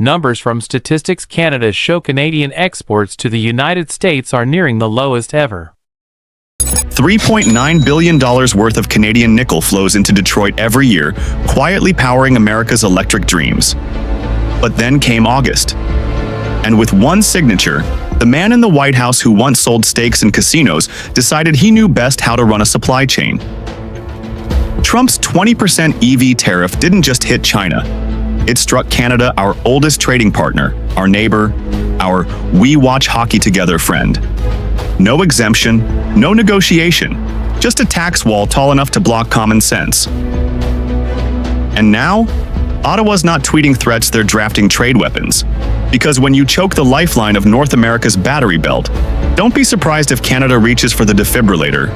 Numbers from Statistics Canada show Canadian exports to the United States are nearing the lowest ever. $3.9 billion worth of Canadian nickel flows into Detroit every year, quietly powering America's electric dreams. But then came August. And with one signature, the man in the White House who once sold steaks in casinos decided he knew best how to run a supply chain. Trump's 20% EV tariff didn't just hit China. It struck Canada, our oldest trading partner, our neighbor, our "we watch hockey together" friend. No exemption, no negotiation, just a tax wall tall enough to block common sense. And now, Ottawa's not tweeting threats, they're drafting trade weapons. Because when you choke the lifeline of North America's battery belt, don't be surprised if Canada reaches for the defibrillator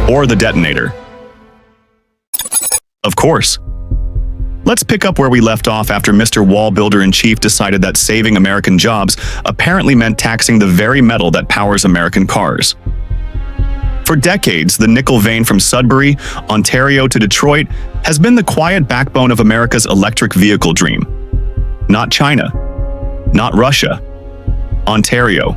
or the detonator. Of course. Let's pick up where we left off after Mr. Wall Builder-in-Chief decided that saving American jobs apparently meant taxing the very metal that powers American cars. For decades, the nickel vein from Sudbury, Ontario to Detroit has been the quiet backbone of America's electric vehicle dream. Not China. Not Russia. Ontario.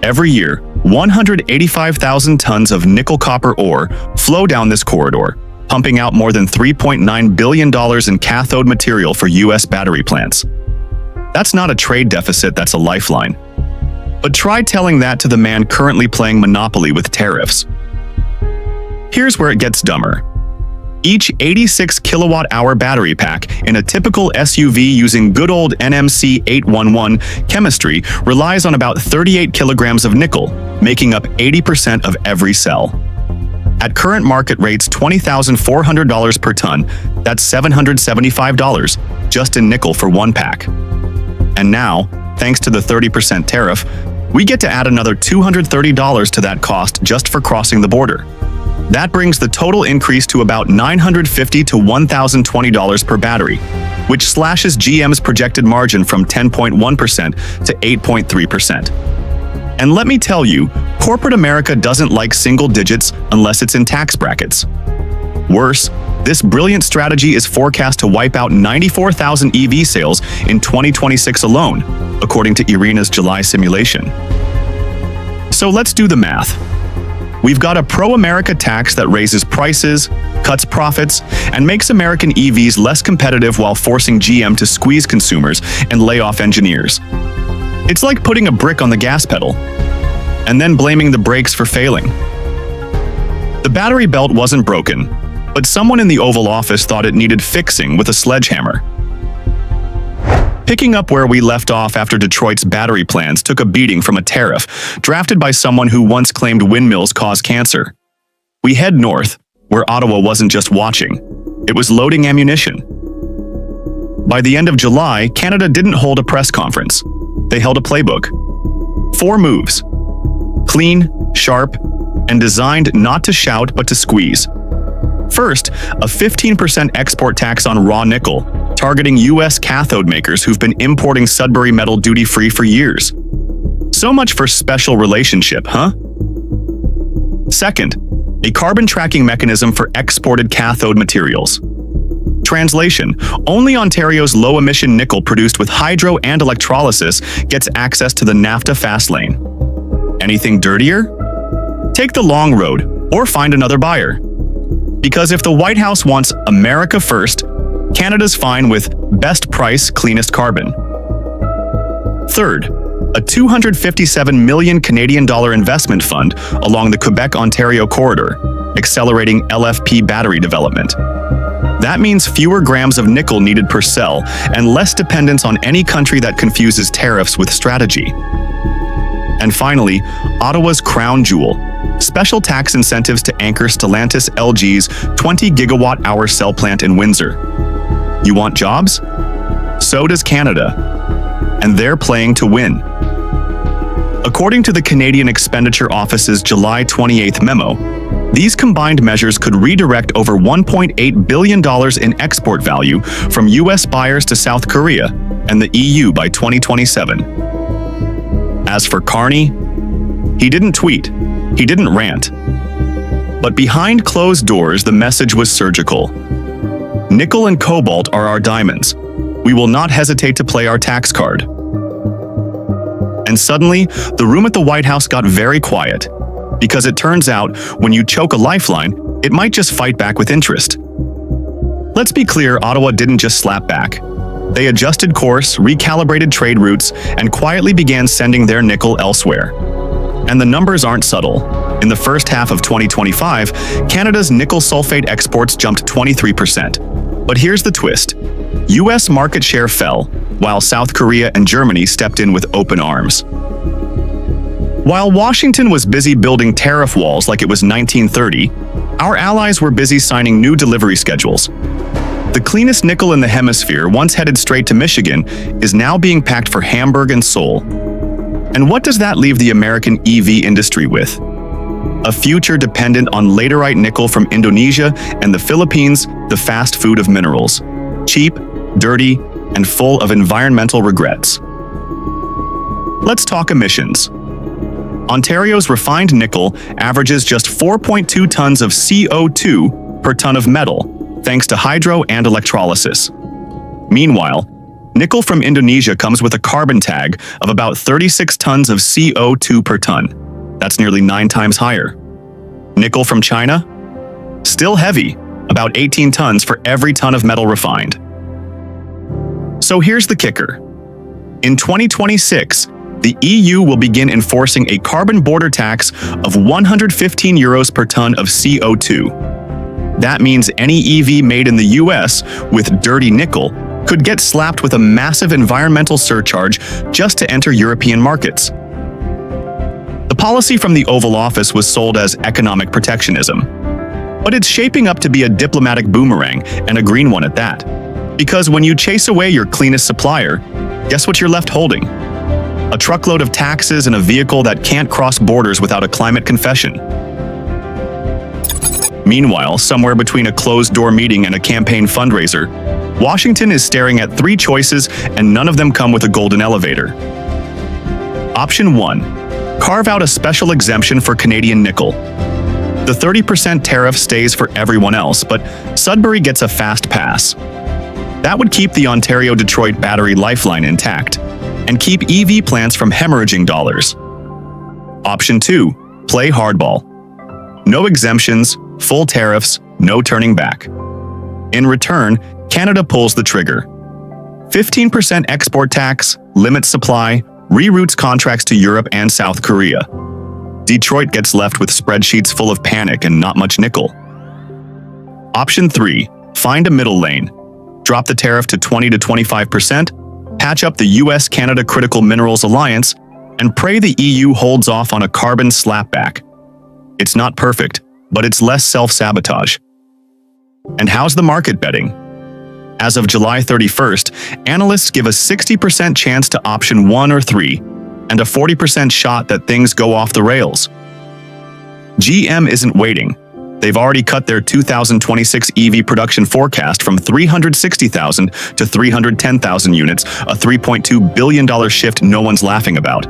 Every year, 185,000 tons of nickel-copper ore flow down this corridor, pumping out more than $3.9 billion in cathode material for U.S. battery plants. That's not a trade deficit, that's a lifeline. But try telling that to the man currently playing Monopoly with tariffs. Here's where it gets dumber. Each 86 kilowatt-hour battery pack in a typical SUV using good old NMC 811 chemistry relies on about 38 kilograms of nickel, making up 80% of every cell. At current market rates $20,400 per ton, that's $775 just in nickel for one pack. And now, thanks to the 30% tariff, we get to add another $230 to that cost just for crossing the border. That brings the total increase to about $950 to $1,020 per battery, which slashes GM's projected margin from 10.1% to 8.3%. And let me tell you, corporate America doesn't like single digits unless it's in tax brackets. Worse, this brilliant strategy is forecast to wipe out 94,000 EV sales in 2026 alone, according to IRENA's July simulation. So let's do the math. We've got a pro-America tax that raises prices, cuts profits, and makes American EVs less competitive while forcing GM to squeeze consumers and lay off engineers. It's like putting a brick on the gas pedal and then blaming the brakes for failing. The battery belt wasn't broken, but someone in the Oval Office thought it needed fixing with a sledgehammer. Picking up where we left off after Detroit's battery plans took a beating from a tariff drafted by someone who once claimed windmills cause cancer. We head north, where Ottawa wasn't just watching, it was loading ammunition. By the end of July, Canada didn't hold a press conference. They held a playbook. 4 moves. Clean, sharp, and designed not to shout but to squeeze. First, a 15% export tax on raw nickel, targeting U.S. cathode makers who've been importing Sudbury metal duty-free for years. So much for special relationship, huh? Second, a carbon tracking mechanism for exported cathode materials. Translation: only Ontario's low-emission nickel produced with hydro and electrolysis gets access to the NAFTA fast lane. Anything dirtier? Take the long road or find another buyer. Because if the White House wants America first, Canada's fine with best price, cleanest carbon. Third, a $257 million Canadian investment fund along the Quebec-Ontario corridor, accelerating LFP battery development. That means fewer grams of nickel needed per cell and less dependence on any country that confuses tariffs with strategy. And finally, Ottawa's crown jewel, special tax incentives to anchor Stellantis LG's 20 gigawatt-hour cell plant in Windsor. You want jobs? So does Canada. And they're playing to win. According to the Canadian Expenditure Office's July 28th memo, these combined measures could redirect over $1.8 billion in export value from U.S. buyers to South Korea and the EU by 2027. As for Carney, he didn't tweet, he didn't rant. But behind closed doors, the message was surgical. Nickel and cobalt are our diamonds. we will not hesitate to play our tax card. And suddenly, the room at the White House got very quiet, because it turns out when you choke a lifeline, it might just fight back with interest. Let's be clear, Ottawa didn't just slap back. They adjusted course, recalibrated trade routes, and quietly began sending their nickel elsewhere. And the numbers aren't subtle. In the first half of 2025, Canada's nickel sulfate exports jumped 23%. But here's the twist. US market share fell, while South Korea and Germany stepped in with open arms. While Washington was busy building tariff walls like it was 1930, our allies were busy signing new delivery schedules. The cleanest nickel in the hemisphere, once headed straight to Michigan, is now being packed for Hamburg and Seoul. And what does that leave the American EV industry with? A future dependent on laterite nickel from Indonesia and the Philippines, the fast food of minerals. Cheap, dirty, and full of environmental regrets. Let's talk emissions. Ontario's refined nickel averages just 4.2 tons of CO2 per ton of metal, thanks to hydro and electrolysis. Meanwhile, nickel from Indonesia comes with a carbon tag of about 36 tons of CO2 per ton. That's nearly 9 times higher. Nickel from China? Still heavy, about 18 tons for every ton of metal refined. So here's the kicker. In 2026, the EU will begin enforcing a carbon border tax of 115 euros per ton of CO2. That means any EV made in the US with dirty nickel could get slapped with a massive environmental surcharge just to enter European markets. The policy from the Oval Office was sold as economic protectionism. But it's shaping up to be a diplomatic boomerang, and a green one at that. Because when you chase away your cleanest supplier, guess what you're left holding? A truckload of taxes and a vehicle that can't cross borders without a climate confession. Meanwhile, somewhere between a closed-door meeting and a campaign fundraiser, Washington is staring at 3 choices and none of them come with a golden elevator. Option 1. Carve out a special exemption for Canadian nickel. The 30% tariff stays for everyone else, but Sudbury gets a fast pass. That would keep the Ontario-Detroit battery lifeline intact and keep EV plants from hemorrhaging dollars. Option 2. Play hardball. No exemptions, full tariffs, no turning back. In return, Canada pulls the trigger. 15% export tax, limits supply, reroutes contracts to Europe and South Korea. Detroit gets left with spreadsheets full of panic and not much nickel. Option 3. Find a middle lane. Drop the tariff to 20 to 25%, patch up the US-Canada Critical Minerals Alliance, and pray the EU holds off on a carbon slapback. It's not perfect, but it's less self-sabotage. And how's the market betting? As of July 31st, analysts give a 60% chance to option 1 or 3, and a 40% shot that things go off the rails. GM isn't waiting. They've already cut their 2026 EV production forecast from 360,000 to 310,000 units, a $3.2 billion shift no one's laughing about.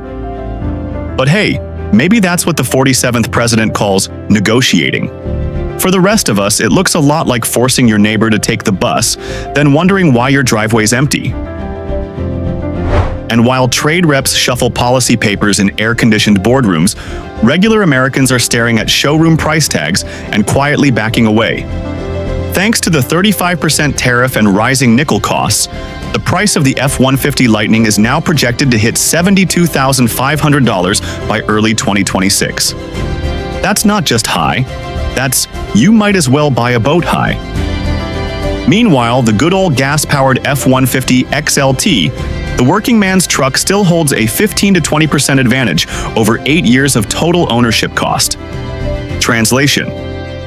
But hey, maybe that's what the 47th president calls negotiating. For the rest of us, it looks a lot like forcing your neighbor to take the bus, then wondering why your driveway's empty. And while trade reps shuffle policy papers in air-conditioned boardrooms, regular Americans are staring at showroom price tags and quietly backing away. Thanks to the 35% tariff and rising nickel costs, the price of the F-150 Lightning is now projected to hit $72,500 by early 2026. That's not just high, that's you might as well buy a boat high. Meanwhile, the good old gas-powered F-150 XLT, the working man's truck, still holds a 15 to 20% advantage over 8 years of total ownership cost. Translation: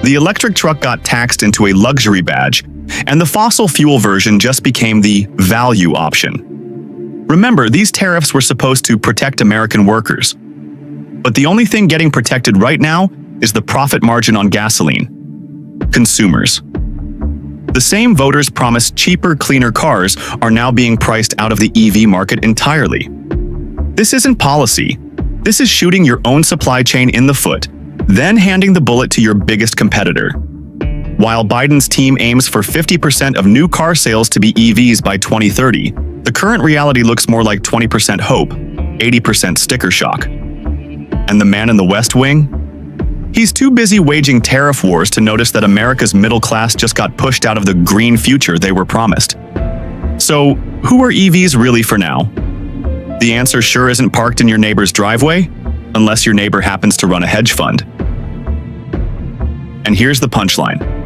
the electric truck got taxed into a luxury badge, and the fossil fuel version just became the value option. Remember, these tariffs were supposed to protect American workers. But the only thing getting protected right now is the profit margin on gasoline. Consumers. The same voters promised cheaper, cleaner cars are now being priced out of the EV market entirely. This isn't policy. This is shooting your own supply chain in the foot, then handing the bullet to your biggest competitor. While Biden's team aims for 50% of new car sales to be EVs by 2030, the current reality looks more like 20% hope, 80% sticker shock. And the man in the West Wing? He's too busy waging tariff wars to notice that America's middle class just got pushed out of the green future they were promised. So, who are EVs really for now? The answer sure isn't parked in your neighbor's driveway, unless your neighbor happens to run a hedge fund. And here's the punchline.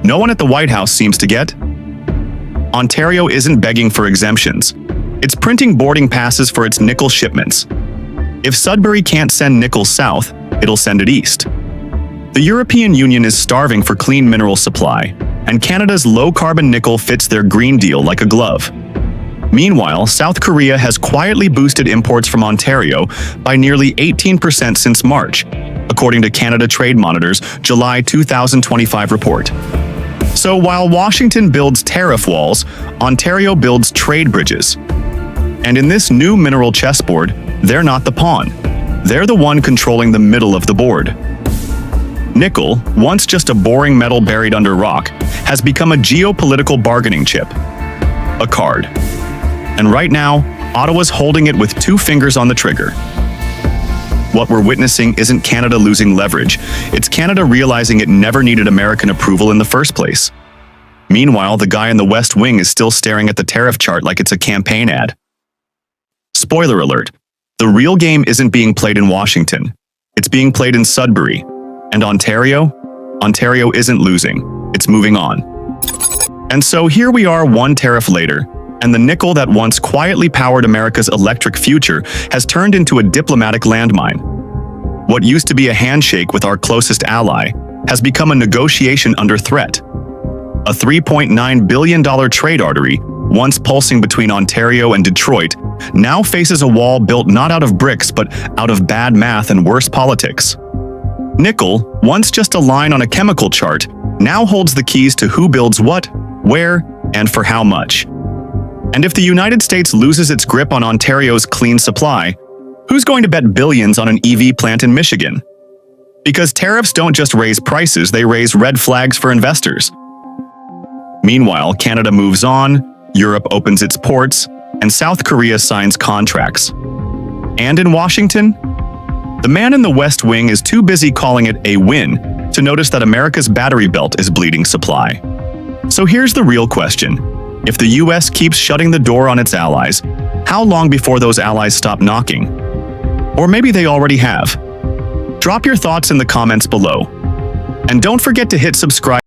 No one at the White House seems to get. Ontario isn't begging for exemptions. It's printing boarding passes for its nickel shipments. If Sudbury can't send nickel south, it'll send it east. The European Union is starving for clean mineral supply, and Canada's low-carbon nickel fits their Green Deal like a glove. Meanwhile, South Korea has quietly boosted imports from Ontario by nearly 18% since March, according to Canada Trade Monitor's July 2025 report. So while Washington builds tariff walls, Ontario builds trade bridges. And in this new mineral chessboard, they're not the pawn. They're the one controlling the middle of the board. Nickel, once just a boring metal buried under rock, has become a geopolitical bargaining chip. A card. And right now, Ottawa's holding it with 2 fingers on the trigger. What we're witnessing isn't Canada losing leverage, it's Canada realizing it never needed American approval in the first place. Meanwhile, the guy in the West Wing is still staring at the tariff chart like it's a campaign ad. Spoiler alert, the real game isn't being played in Washington. It's being played in Sudbury. And Ontario isn't losing, it's moving on. And so here we are 1 tariff later, and the nickel that once quietly powered America's electric future has turned into a diplomatic landmine. What used to be a handshake with our closest ally has become a negotiation under threat. A $3.9 billion trade artery, once pulsing between Ontario and Detroit, now faces a wall built not out of bricks but out of bad math and worse politics. Nickel, once just a line on a chemical chart, now holds the keys to who builds what, where, and for how much. And if the United States loses its grip on Ontario's clean supply, who's going to bet billions on an EV plant in Michigan? Because tariffs don't just raise prices, they raise red flags for investors. Meanwhile, Canada moves on, Europe opens its ports, and South Korea signs contracts. And in Washington, the man in the West Wing is too busy calling it a win to notice that America's battery belt is bleeding supply. So here's the real question. If the US keeps shutting the door on its allies, how long before those allies stop knocking? Or maybe they already have. Drop your thoughts in the comments below. And don't forget to hit subscribe.